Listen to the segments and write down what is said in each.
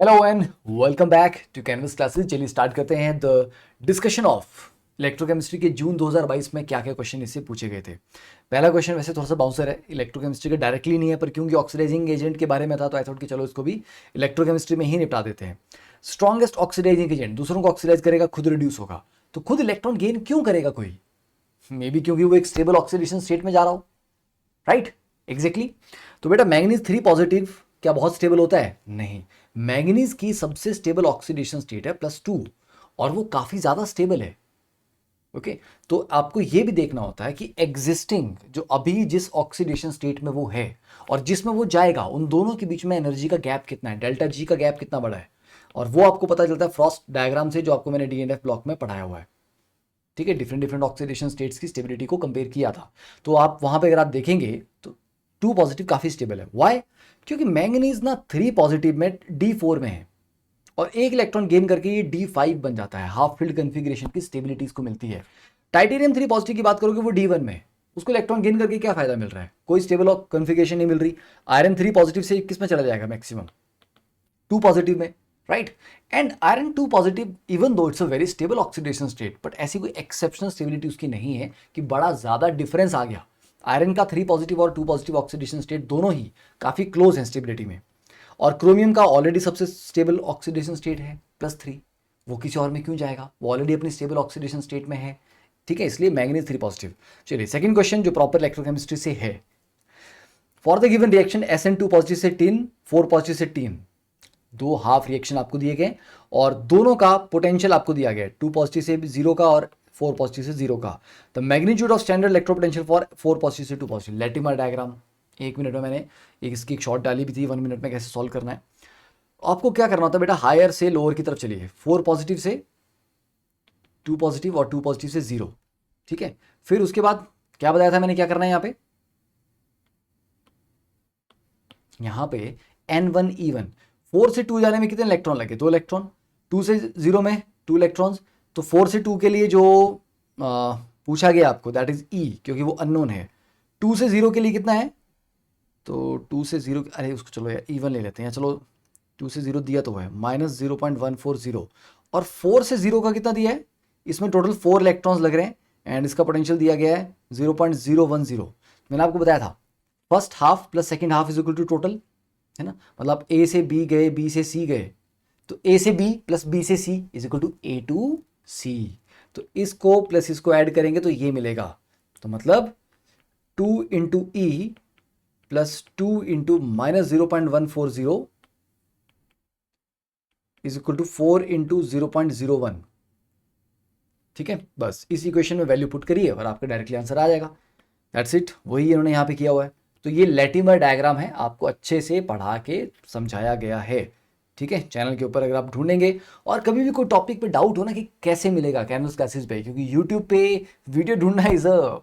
Hello and welcome back to Canvas classes. चलिए start करते हैं द डिस्कशन ऑफ इलेक्ट्रोकेमिस्ट्री के जून 2022 में क्या क्या क्वेश्चन इससे पूछे गए थे। पहला क्वेश्चन वैसे थोड़ा सा बाउंसर है, इलेक्ट्रोकेमिस्ट्री का डायरेक्टली नहीं है, पर क्योंकि ऑक्सीडाइजिंग एजेंट के बारे में था तो आई थॉट कि चलो इसको भी इलेक्ट्रोकेमिस्ट्री में ही निपटा देते हैं। स्ट्रॉन्गेस्ट ऑक्सीडाइजिंग एजेंट दूसरों को ऑक्सीडाइज करेगा, खुद रिड्यूस होगा, तो खुद इलेक्ट्रॉन गेन क्यों करेगा कोई? मे बी क्योंकि वो एक स्टेबल ऑक्सीडेशन स्टेट में जा रहा हो, राइट? एग्जैक्टली। तो बेटा मैंगनीज 3 पॉजिटिव क्या बहुत स्टेबल होता है? नहीं। मैंगनीज की सबसे स्टेबल ऑक्सीडेशन स्टेट है +2 और वो काफी ज्यादा स्टेबल है। ओके, तो आपको ये भी देखना होता है कि एग्जिस्टिंग जो अभी जिस ऑक्सीडेशन स्टेट में वो है और जिसमें वो जाएगा, उन दोनों के बीच में एनर्जी का गैप कितना है, डेल्टा जी का गैप कितना बड़ा है, और वो आपको पता चलता है फ्रॉस्ट डायग्राम से, जो आपको मैंने डीएनएफ ब्लॉक में पढ़ाया हुआ है। ठीक है, डिफरेंट डिफरेंट ऑक्सीडेशन स्टेट्स की स्टेबिलिटी को कंपेयर किया था। तो आप वहां पे अगर आप देखेंगे तो 2 पॉजिटिव काफी स्टेबल है। वाई? क्योंकि मैंगनीज ना 3 पॉजिटिव में D4 में है और एक इलेक्ट्रॉन गेन करके ये D5 बन जाता है, हाफ फील्ड कन्फिग्रेशन की स्टेबिलिटी इसको मिलती है। टाइटेनियम 3 पॉजिटिव की बात करोगे वो D1 में है, उसको इलेक्ट्रॉन गेन करके क्या फायदा मिल रहा है? कोई स्टेबल कन्फिग्रेशन नहीं मिल रही। आयरन 3 पॉजिटिव से किस में चला जाएगा? मैक्सिमम 2 पॉजिटिव में, right? And iron 2 positive even though it's a very stable oxidation state, but ऐसी कोई एक्सेप्शनल स्टेबिलिटी उसकी नहीं है कि बड़ा ज्यादा डिफरेंस आ गया। आयरन का 3 पॉजिटिव और 2 पॉजिटिव ऑक्सीडेशन स्टेट दोनों ही काफी क्लोज हैं स्टेबिलिटी में। और क्रोमियम का ऑलरेडी सबसे स्टेबल ऑक्सीडेशन स्टेट है +3, वो किसी और में क्यों जाएगा? वो ऑलरेडी अपनी स्टेबल ऑक्सीडेशन स्टेट में है। ठीक है, इसलिए मैंगनीज 3 पॉजिटिव। चलिए सेकंड क्वेश्चन जो प्रॉपर इलेक्ट्रोकेमिस्ट्री से है। For the given reaction SN2 positive से टिन, 4 पॉजिटिव से टिन, दो हाफ रिएक्शन आपको दिए गए और दोनों का पोटेंशियल आपको दिया गया है, 2 पॉजिटिव से 0 का और 4 पॉजिटिव से 0 का। The magnitude of standard electro potential for 4 positive से 2 पॉजिटिव। लेटिमर डायग्राम 1 मिनट में मैंने इसकी एक शॉर्ट डाली भी थी, 1 मिनट में कैसे सॉल्व करना है। आपको क्या करना होता है बेटा, हायर से लोअर की तरफ चलिए, 4 पॉजिटिव से 2 पॉजिटिव और 2 पॉजिटिव से 0। ठीक है, फिर उसके बाद क्या बताया था मैंने, क्या करना है यहाँ पे N1E1, 4 से 2 जाने में कितने इलेक्ट्रॉन लगे? 2 इलेक्ट्रॉन। 2 से 0 में 2 इलेक्ट्रॉन्स, तो 4 से 2 के लिए जो पूछा गया आपको दैट इज E, क्योंकि वो अननोन है। 2 से 0 के लिए कितना है? तो 2 से 0, अरे उसको चलो यार E1 ले लेते हैं, चलो 2 से 0 दिया तो है -0.140, और 4 से 0 का कितना दिया है? इसमें टोटल 4 इलेक्ट्रॉन्स लग रहे हैं एंड इसका पोटेंशियल दिया गया है 0.010। मैंने आपको बताया था first half plus second half is equal to total, है ना? मतलब A से B गए, B से C गए, तो A से B प्लस B से C is equal to A to C। तो इसको प्लस इसको ऐड करेंगे तो ये मिलेगा, तो मतलब 2 into E plus 2 into -0.140 is equal to 4 into 0.01। ठीक है, बस इस इक्वेशन में वैल्यू पुट करिए और आपका डायरेक्टली आंसर आ जाएगा। दैट्स इट, वही इन्होंने यहाँ पे किया हुआ है। तो ये लेटिमर डायग्राम है, आपको अच्छे से पढ़ा के समझाया गया है। ठीक है, चैनल के ऊपर अगर आप ढूंढेंगे और कभी भी कोई टॉपिक पे डाउट हो ना कि कैसे मिलेगा कैनवस क्लासेस पे, क्योंकि यूट्यूब पे वीडियो ढूंढना इज अ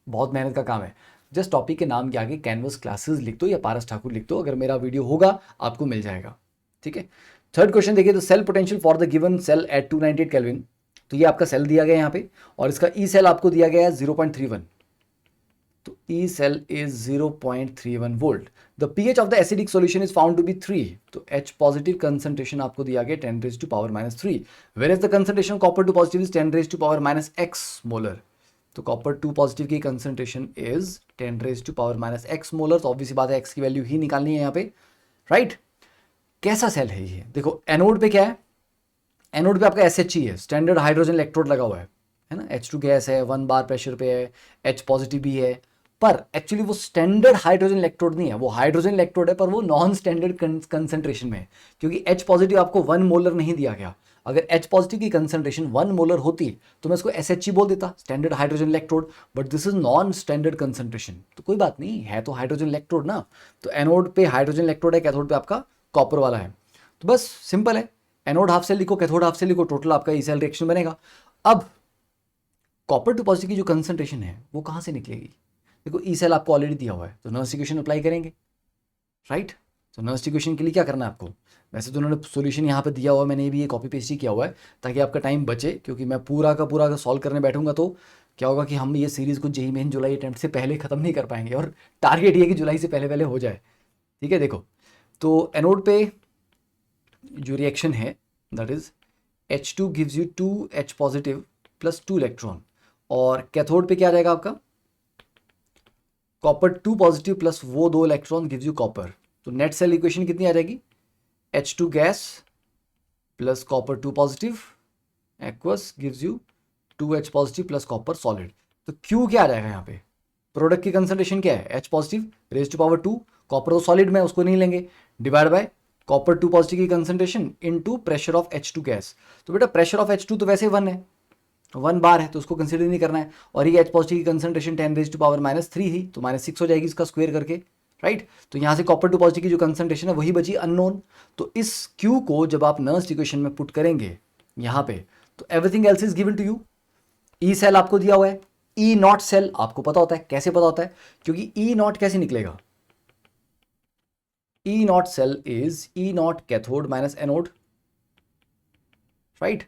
बहुत मेहनत का काम है। जस्ट टॉपिक के नाम के आगे कैनवस क्लासेस लिख दो या पारस ठाकुर लिख दो, अगर मेरा वीडियो होगा आपको मिल जाएगा। ठीक है, थर्ड क्वेश्चन देखिए, the cell potential for the given cell at 298 kelvin. तो ये आपका सेल दिया गया है यहाँ पे और इसका ई सेल आपको दिया गया है 0.31, तो E cell is 0.31 volt. The pH of the acidic solution is found to be 3, तो H पॉजिटिव कंसंट्रेशन आपको दिया गया 10 raised to power -3, whereas the concentration copper 2 positive is 10 raised to power -x molar. तो copper 2 positive की concentration is 10 raised to power -x molar, तो obviously बात है x की वैल्यू ही निकालनी है यहाँ पे, राइट? कैसा सेल है ये? देखो एनोड पे क्या है, एनोड पे आपका SH है, स्टैंडर्ड हाइड्रोजन इलेक्ट्रोड लगा हुआ है ना? H2 गैस है, 1 बार प्रेशर पे है, H पॉजिटिव भी है, पर एक्चुअली वो स्टैंडर्ड हाइड्रोजन इलेक्ट्रोड नहीं है, वो हाइड्रोजन इलेक्ट्रोड है पर वो नॉन स्टैंडर्ड कंसंट्रेशन में है, क्योंकि H पॉजिटिव आपको 1 मोलर नहीं दिया गया। अगर H पॉजिटिव की कंसंट्रेशन 1 मोलर होती तो मैं इसको SH बोल देता, standard hydrogen electrode, but this is non standard concentration, तो कोई बात नहीं है, तो हाइड्रोजन इलेक्ट्रोड ना। तो एनोड पे हाइड्रोजन इलेक्ट्रोड है, कैथोड पे आपका कॉपर वाला है, तो बस सिंपल है, एनोड हाफ सेल लिखो, कैथोड हाफ सेल लिखो, टोटल आपका ई सेल रिएक्शन बनेगा। अब कॉपर टू पॉजिटिव की जो कंसंट्रेशन है वो कहाँ से निकलेगी? देखो ई सेल आपको ऑलरेडी दिया हुआ है, तो नर्स इक्वेशन अप्लाई करेंगे, राइट? तो नर्स इक्वेशन के लिए क्या करना है आपको? वैसे तो उन्होंने सॉल्यूशन यहाँ पे दिया हुआ है, मैंने भी ये कॉपी पेस्ट ही किया हुआ है ताकि आपका टाइम बचे, क्योंकि मैं पूरा का सॉल्व करने बैठूंगा तो क्या होगा कि हम ये सीरीज़ को जेई मेन जुलाई अटेम्प्ट से पहले ख़त्म नहीं कर पाएंगे, और टारगेट ये कि जुलाई से पहले पहले हो जाए। ठीक है, देखो तो एनोड पे जो रिएक्शन है that is H2 gives you 2H positive plus 2 electron, और कैथोड पे क्या आ जाएगा आपका कॉपर 2 पॉजिटिव प्लस वो 2 इलेक्ट्रॉन गिव्स यू कॉपर। तो नेट सेल इक्वेशन कितनी आ जाएगी, H2 gas plus copper 2 positive aqueous gives you 2H positive plus copper solid. तो Q क्या आ जाएगा यहाँ पे, प्रोडक्ट की कंसंट्रेशन क्या है H positive raise to power 2, copper तो सॉलिड में उसको नहीं लेंगे, डिवाइड बाय कॉपर 2 पॉजिटिव की concentration into pressure of H2 gas. तो बेटा प्रेशर ऑफ H2 तो वैसे 1 है, 1 बार है, तो उसको कंसिडर नहीं करना है, और ये H पॉजिटिव की कंसंट्रेशन 10 रेज टू पावर -3 थी, तो -6 हो जाएगी इसका स्क्वायर करके, राइट। तो यहाँ से कॉपर 2 पॉजिटिव की जो कंसंट्रेशन है वही बची अननोन। तो इस Q को जब आप नर्स्ट इक्वेशन में पुट करेंगे यहाँ पे, तो everything else is given to you. E cell आपको दिया हुआ है, ई नॉट सेल आपको पता होता है, कैसे पता होता है, क्योंकि ई नॉट कैसे निकलेगा, E naught cell is E naught cathode minus anode, right.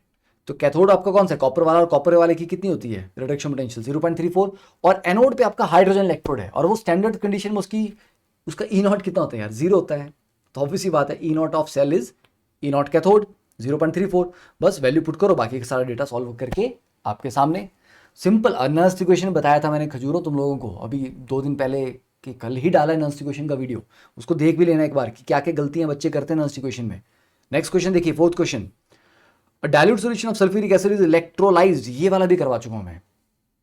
तो कैथोड आपका कौन सा, कॉपर वाला, और कॉपर वाले की कितनी होती है रिडक्शन पोटेंशियल 0.34, और एनोड पे आपका हाइड्रोजन इलेक्ट्रोड है, और वो स्टैंडर्ड कंडीशन में उसका ई नॉट कितना होता है यार, 0 होता है। तो ऑब्वियसली बात है E naught of cell is E naught cathode 0.34, बस वैल्यू पुट करो, बाकी का सारा डेटा सॉल्व करके आपके सामने सिंपल नर्स्ट इक्वेशन बताया था मैंने खजूरों तुम लोगों को, अभी 2 दिन पहले कि कल ही डाला है नर्स्ट इक्वेशन का वीडियो, उसको देख भी लेना एक बार कि क्या क्या गलतियां बच्चे करते हैं नर्स्ट इक्वेशन में। नेक्स्ट क्वेश्चन देखिए, fourth question, dilute solution of sulphuric acid is electrolysed, ये वाला भी करवा चुका हूं मैं,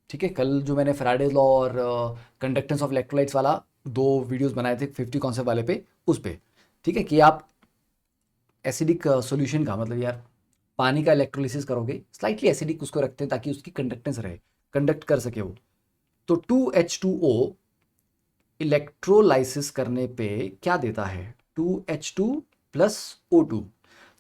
ठीक है। कल जो मैंने फैराडेज लॉ और कंडक्टेंस ऑफ इलेक्ट्रोलाइट्स वाला 2 वीडियोस बनाए थे 50 कॉन्सेप्ट वाले पे, उस पे, ठीक है, कि आप एसिडिक सॉल्यूशन का मतलब यार पानी का इलेक्ट्रोलिसिस करोगे, स्लाइटली एसिडिक उसको रखते हैं ताकि उसकी कंडक्टेंस रहे, कंडक्ट कर सके वो। तो 2H2O इलेक्ट्रोलाइसिस करने पे क्या देता है, 2H2 प्लस O2,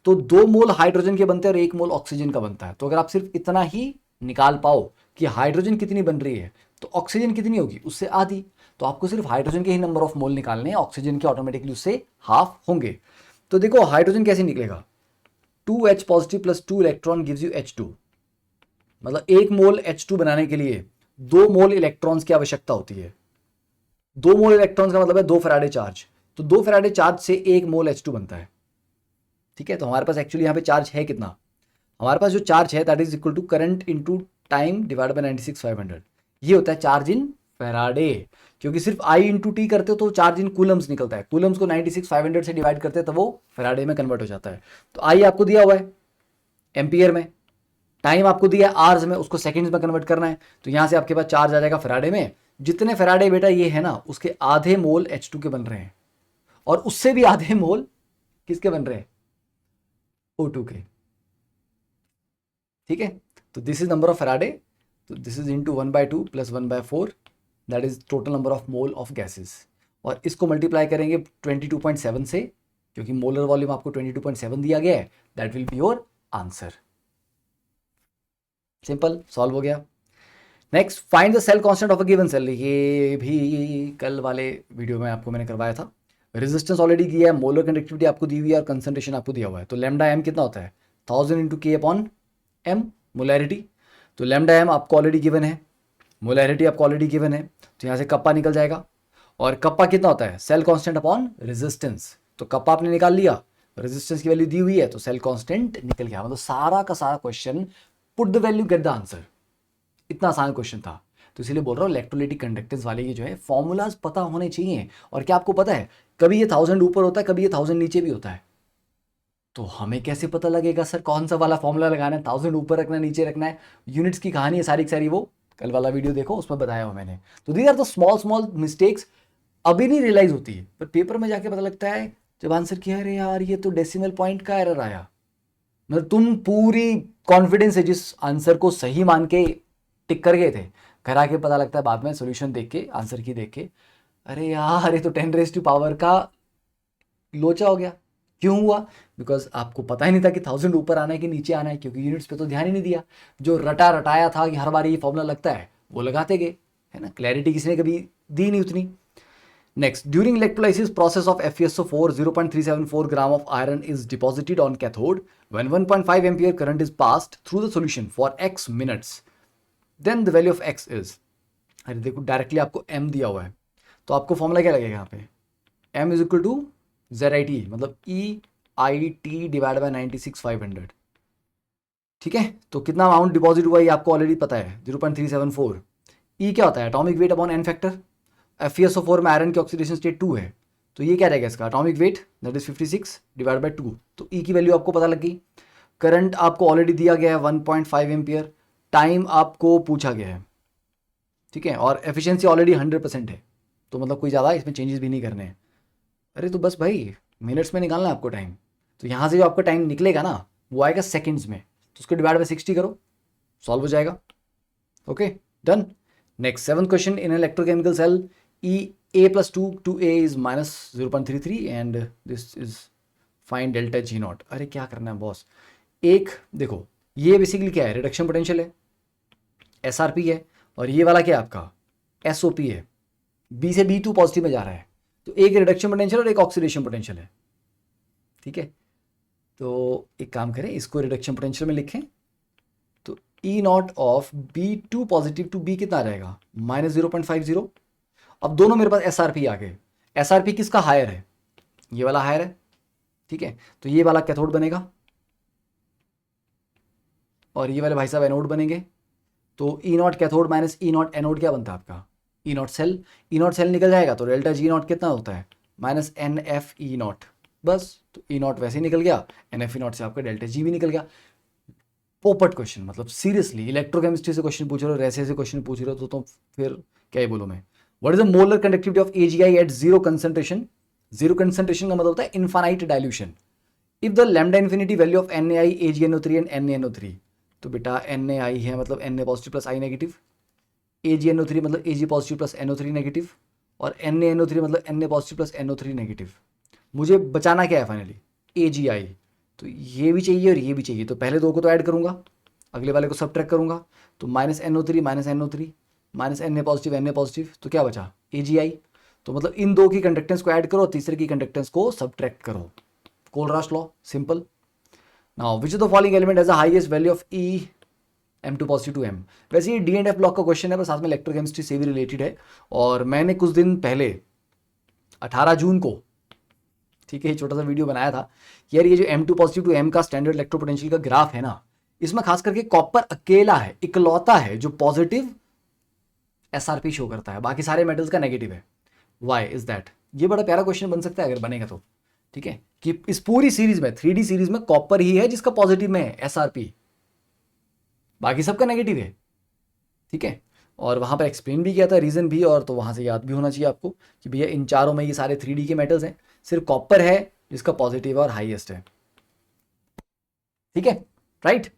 तो 2 मोल हाइड्रोजन के बनते हैं और 1 मोल ऑक्सीजन का बनता है। तो अगर आप सिर्फ इतना ही निकाल पाओ कि हाइड्रोजन कितनी बन रही है तो ऑक्सीजन कितनी होगी उससे आधी, तो आपको सिर्फ हाइड्रोजन के ही नंबर ऑफ मोल निकालने हैं, ऑक्सीजन के ऑटोमेटिकली उससे हाफ होंगे। तो देखो हाइड्रोजन कैसे निकलेगा, 2H positive plus 2 electron gives you H2, मतलब 1 मोल H2 बनाने के लिए 2 मोल इलेक्ट्रॉन्स की आवश्यकता होती है। 2 मोल इलेक्ट्रॉन्स का मतलब है 2 फैराडे चार्ज, तो 2 फैराडे चार्ज से 1 मोल H2 बनता है, ठीक है। तो हमारे पास एक्चुअली यहाँ पे चार्ज है कितना, हमारे पास जो चार्ज है that is equal to current into time divide by 96,500, ये होता है चार्ज इन फैराडे, क्योंकि सिर्फ I इंटू टी करते हो तो चार्ज इन कूलम्स निकलता है, कूलम्स को 96,500 से डिवाइड करते हैं तो वो फैराडे में कन्वर्ट हो जाता है। तो I आपको दिया हुआ है एम्पियर में, टाइम आपको दिया है आवर्स में, उसको सेकंड्स में कन्वर्ट करना है, तो यहाँ से आपके पास चार्ज आ जाएगा फैराडे में, जितने फैराडे बेटा ये है ना उसके आधे मोल H2 के बन रहे हैं, और उससे भी आधे मोल किसके बन रहे हैं, O2 के, ठीक है। तो this is number of Faraday, तो this is into 1/2 plus 1/4, that is total number of mole of gases, और इसको मल्टीप्लाई करेंगे 22.7 से, क्योंकि मोलर वॉल्यूम आपको 22.7 दिया गया है, that will be your answer. Simple, solve हो गया। Next, find the cell constant of a given cell, ये भी कल वाले वीडियो में आपको मैंने करवाया था। रेजिस्टेंस ऑलरेडी दिया है, मोलर कंडक्टिविटी आपको दी हुई है, और कंसंट्रेशन आपको दिया हुआ है। तो लैम्डा एम कितना होता है 1000 इंटू के अपॉन एम, मोलैरिटी। तो लैम्डा एम आपको ऑलरेडी गिवन है, मोलैरिटी आपको ऑलरेडी गिवन है, तो यहाँ से कप्पा निकल जाएगा, और कप्पा कितना होता है सेल कांस्टेंट अपॉन रेजिस्टेंस, तो कप्पा आपने निकाल लिया, रेजिस्टेंस की वैल्यू दी हुई है तो सेल कांस्टेंट निकल गया। मतलब सारा का सारा question put the value get the answer, इतना आसान क्वेश्चन था। तो इसीलिए बोल रहा हूँ इलेक्ट्रोलाइटिक कंडक्टेंस वाले ये जो है फॉर्मूलाज पता होने चाहिए। और क्या आपको पता है कभी ये 1000 ऊपर होता है, कभी ये 1000 नीचे भी होता है, तो हमें कैसे पता लगेगा सर कौन सा वाला फॉर्मूला लगाना है, 1000 ऊपर रखना है नीचे रखना है। यूनिट्स की कहानी है सारी की सारी, वो कल वाला वीडियो देखो उसमें बताया हुआ मैंने। तो these are the small small mistakes, अभी नहीं रियलाइज होती है पर पेपर में जाके पता लगता है जब आंसर किया, अरे यार ये तो डेसिमल पॉइंट का एरर आया। मतलब तुम पूरी कॉन्फिडेंस है जिस आंसर को सही मान के टिक कर गए थे, घर आके पता लगता है बाद में सॉल्यूशन देख के, आंसर की देख के, अरे यार ये तो 10 रेज़ टू पावर का लोचा हो गया। क्यों हुआ? बिकॉज आपको पता ही नहीं था कि 1000 ऊपर आना है कि नीचे आना है, क्योंकि यूनिट्स पे तो ध्यान ही नहीं दिया। जो रटा रटाया था कि हर बार ये फॉर्मूला लगता है वो लगाते गए, है ना, क्लैरिटी किसी ने कभी दी नहीं उतनी। Next, during electrolysis process of FeSO4 0.374 gram of iron is deposited on cathode when 1.5 ampere current is passed through the solution for x minutes, then the value of x is, अरे देखो directly आपको m दिया हुआ है तो आपको formula क्या लगेगा यहाँ पे, m is equal to ZIT, मतलब IT डिवाइड बाय 96,500, ठीक है। तो कितना अमाउंट डिपॉजिट हुआ ये आपको ऑलरेडी पता है, 0.374। ई क्या होता है, atomic weight upon n factor. FeSO4 में आयरन की ऑक्सीडेशन स्टेट 2 है, तो ये क्या रहेगा इसका atomic weight, that is 56 divide by 2। तो ई की वैल्यू आपको पता लग गई। करंट आपको ऑलरेडी दिया गया है 1.5 एम्पियर, टाइम आपको पूछा गया है, ठीक है, और एफिशिएंसी ऑलरेडी 100% है, तो मतलब कोई ज़्यादा इसमें चेंजेस भी नहीं करने हैं। अरे तो बस भाई मिनट्स में निकालना है आपको टाइम, तो यहाँ से जो आपका टाइम निकलेगा ना वो आएगा सेकेंड्स में, तो उसको डिवाइड बाय 60 करो, सॉल्व हो जाएगा। Okay done. Next 7th question, in electrochemical cell A+2 to A is -0.33 and this is find delta G naught. अरे क्या करना है बॉस, एक देखो ये बेसिकली क्या है, रिडक्शन पोटेंशियल है, SRP है, और ये वाला क्या है आपका SOP है, B से B2 पॉजिटिव में जा रहा है, तो एक रिडक्शन पोटेंशियल और एक ऑक्सीडेशन पोटेंशियल है, ठीक है। तो एक काम करें, इसको रिडक्शन पोटेंशियल में लिखें, तो E naught of B2 positive to B कितना रहेगा, -0.50। अब दोनों मेरे पास SRP आ गए, SRP किसका हायर है, ये वाला हायर है, ठीक है, तो ये वाला कैथोड बनेगा और ये वाले भाई साहब एनोड बनेंगे। तो E naught cathode minus E naught anode क्या बनता है आपका, E naught cell. E naught cell निकल जाएगा तो डेल्टा G नॉट कितना होता है, -NF E नॉट, बस। तो E नॉट वैसे ही निकल गया, NF E नॉट से आपका डेल्टा G भी निकल गया। पोपट क्वेश्चन, मतलब सीरियसली इलेक्ट्रोकेमिस्ट्री से क्वेश्चन पूछ रहे हो, ऐसे क्वेश्चन पूछ रहे हो तो फिर क्या ही बोलूँ मैं। What is the molar conductivity of AgI at zero concentration. Zero concentration का मतलब होता है infinite dilution. If the lambda infinity value of NaI AgNO3 and NaNO3, तो बेटा NaI है मतलब Na positive plus I negative, AgNO3 मतलब Ag positive plus NO3 negative, और NaNO3 मतलब Na positive plus NO3 negative. मुझे बचाना क्या है फाइनली, AgI, तो ये भी चाहिए और ये भी चाहिए, तो पहले दो को तो ऐड करूंगा, अगले वाले को सबट्रैक्ट करूंगा, तो -NO3 माइनस Na पॉजिटिव, तो क्या बचा AgI। तो मतलब इन दो की कंडक्टेंस को ऐड करो, तीसरे की कंडक्टेंस को सबट्रैक्ट करो, Kohlrausch law, simple. Now which of the following element has the highest value of E M2 positive to M। वैसे ये D&F ब्लॉक का क्वेश्चन है, पर साथ में इलेक्ट्रोकेमिस्ट्री से भी रिलेटेड है, और मैंने कुछ दिन पहले 18 जून को, ठीक है, छोटा सा वीडियो बनाया था यार, ये जो M2 पॉजिटिव टू M का स्टैंडर्ड इलेक्ट्रोपोटेंशियल का ग्राफ है ना, इसमें खास करके कॉपर अकेला है, इकलौता है जो पॉजिटिव SRP शो करता है, बाकी सारे मेटल्स का नेगेटिव है। वाई इज दैट, ये बड़ा प्यारा क्वेश्चन बन सकता है अगर बनेगा तो, ठीक है, कि इस पूरी सीरीज में 3D सीरीज में कॉपर ही है जिसका पॉजिटिव में है SRP, बाकी सबका नेगेटिव है, ठीक है। और वहां पर एक्सप्लेन भी किया था रीजन भी, और तो वहां से याद भी होना चाहिए आपको कि भैया इन चारों में ये सारे 3D के मेटल्स हैं, सिर्फ कॉपर है जिसका पॉजिटिव और हाईएस्ट है, ठीक है, राइट।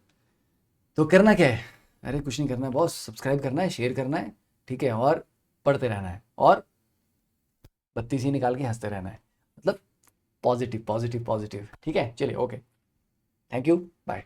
तो करना क्या है, अरे कुछ नहीं करना है बॉस, सब्सक्राइब करना है, शेयर करना है, ठीक है, और पढ़ते रहना है, और बत्ती सी निकाल के हंसते रहना है, मतलब पॉजिटिव पॉजिटिव पॉजिटिव, ठीक है। चलिए ओके, थैंक यू, बाय।